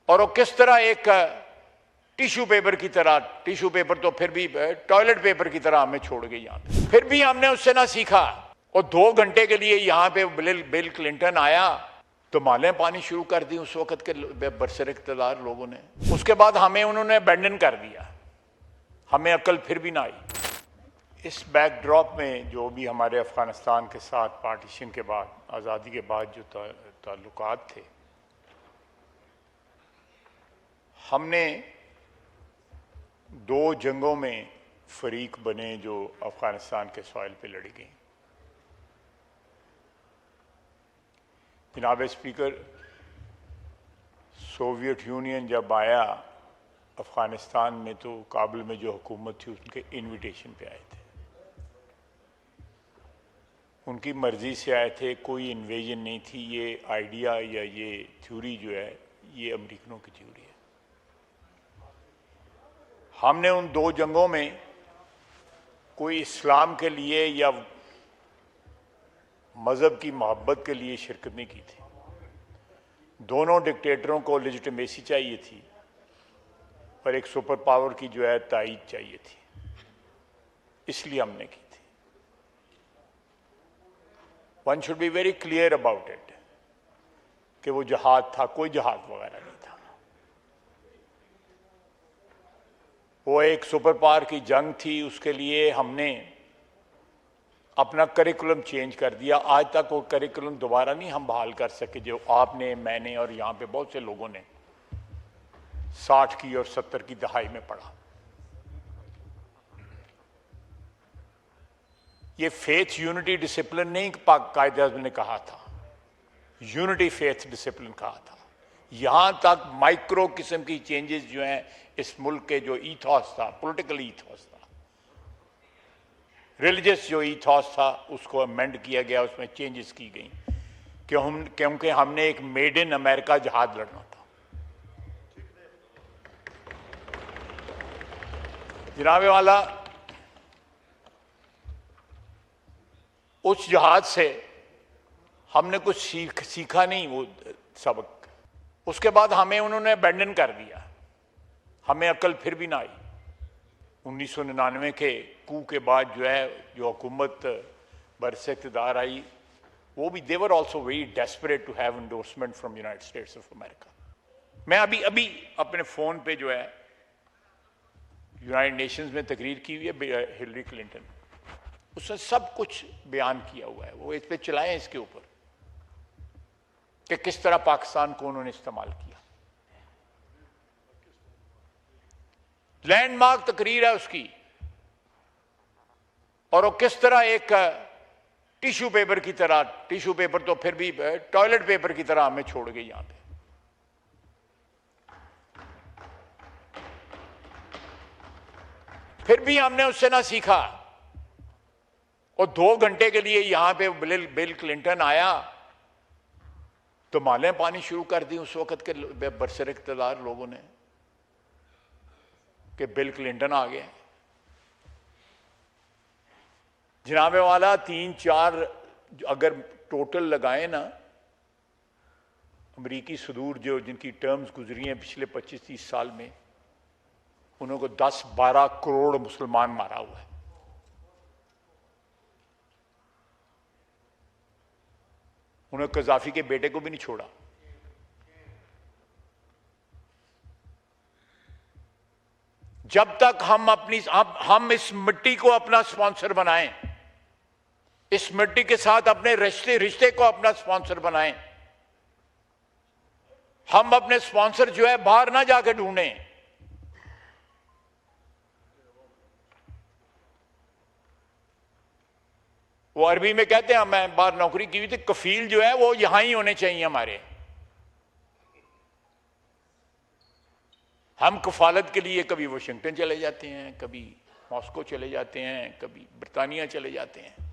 और वो किस तरह एक टिश्यू पेपर की तरह, टिश्यू पेपर तो फिर भी टॉयलेट पेपर की तरह हमें छोड़ गई यहाँ पे। फिर भी हमने उससे ना सीखा। और 2 घंटे के लिए यहाँ पे बिल क्लिंटन आया तो मालें पानी शुरू कर दी उस वक्त के बरसर इक़्तिदार लोगों ने। उसके बाद हमें उन्होंने अबैंडन कर दिया, हमें अक्ल फिर भी ना आई। इस बैकड्रॉप में जो भी हमारे अफगानिस्तान के साथ पार्टीशन के बाद, आज़ादी के बाद जो ताल्लुकात थे, हमने 2 जंगों में फरीक बने जो अफगानिस्तान के सॉइल पे लड़ी गई। जनाब स्पीकर, सोवियत यूनियन जब आया अफगानिस्तान में तो काबुल में जो हुकूमत थी उनके इनविटेशन पे आए थे, उनकी मर्जी से आए थे, कोई इन्वेजन नहीं थी। ये आइडिया या ये थ्योरी जो है ये अमेरिकनों की थ्योरी है। हमने उन 2 जंगों में कोई इस्लाम के लिए या मज़हब की मोहब्बत के लिए शिरकत नहीं की थी। दोनों डिक्टेटरों को लेजिटिमेसी चाहिए थी और एक सुपर पावर की जो है तायीद चाहिए थी, इसलिए हमने की थी। One should be very clear about it कि वो जहाद था, कोई जहाद वगैरह नहीं था। वो एक सुपर पावर की जंग थी, उसके लिए हमने अपना करिकुलम चेंज कर दिया। आज तक वो करिकुलम दोबारा नहीं हम बहाल कर सके जो आपने, मैंने और यहाँ पे बहुत से लोगों ने 60 की और 70 की दहाई में पढ़ा। ये फेथ यूनिटी डिसिप्लिन नहीं कायदे-ए-आज़म ने कहा था, यूनिटी फेथ डिसिप्लिन कहा था। यहां तक माइक्रो किस्म की चेंजेस जो हैं इस मुल्क के जो ईथॉस था, पॉलिटिकल ईथॉस था, रिलीजियस जो ईथॉस था, उसको अमेंड किया गया, उसमें चेंजेस की गई क्योंकि हमने एक मेड इन अमेरिका जहाज लड़ना था। जनाब वाला, उस जहाज से हमने कुछ सीखा नहीं वो सबक। उसके बाद हमें उन्होंने अबैंडन कर दिया, हमें अक्ल फिर भी ना आई। 1999 के कू के बाद जो है जो हुकूमत बरसे इक़्तिदार आई, वो भी they were also very desperate to have endorsement from United States of America. मैं अभी अपने फ़ोन पे जो है यूनाइटेड नेशंस में तकरीर की हुई है हिलरी क्लिंटन, उसने सब कुछ बयान किया हुआ है। वो इस पे चलाएं इसके ऊपर कि किस तरह पाकिस्तान को उन्होंने इस्तेमाल किया। लैंडमार्क तकरीर है उसकी, और वो किस तरह एक टिश्यू पेपर की तरह, टिश्यू पेपर तो फिर भी टॉयलेट पेपर की तरह हमें छोड़ गई यहां पे। फिर भी हमने उससे ना सीखा। और 2 घंटे के लिए यहां पे बिल क्लिंटन आया तो मालें पानी शुरू कर दी उस वक्त के बरसर इक़्तिदार लोगों ने कि बिल क्लिंटन आ गए। जनाब वाला 3-4 अगर टोटल लगाए ना, अमरीकी सदूर जो जिनकी टर्म्स गुजरी हैं पिछले 25-30 साल में, उन्होंने 10-12 करोड़ मुसलमान मारा हुआ है। उन्होंने कज़ाफी के बेटे को भी नहीं छोड़ा। जब तक हम इस मिट्टी को अपना स्पॉन्सर बनाएं, इस मिट्टी के साथ अपने रिश्ते को अपना स्पॉन्सर बनाएं, हम अपने स्पॉन्सर जो है बाहर ना जाके ढूंढें। वो अरबी में कहते हैं, मैं बाहर नौकरी की हुई थी, कफील जो है वो यहां ही होने चाहिए हमारे। हम कफालत के लिए कभी वाशिंगटन चले जाते हैं, कभी मॉस्को चले जाते हैं, कभी ब्रिटानिया चले जाते हैं।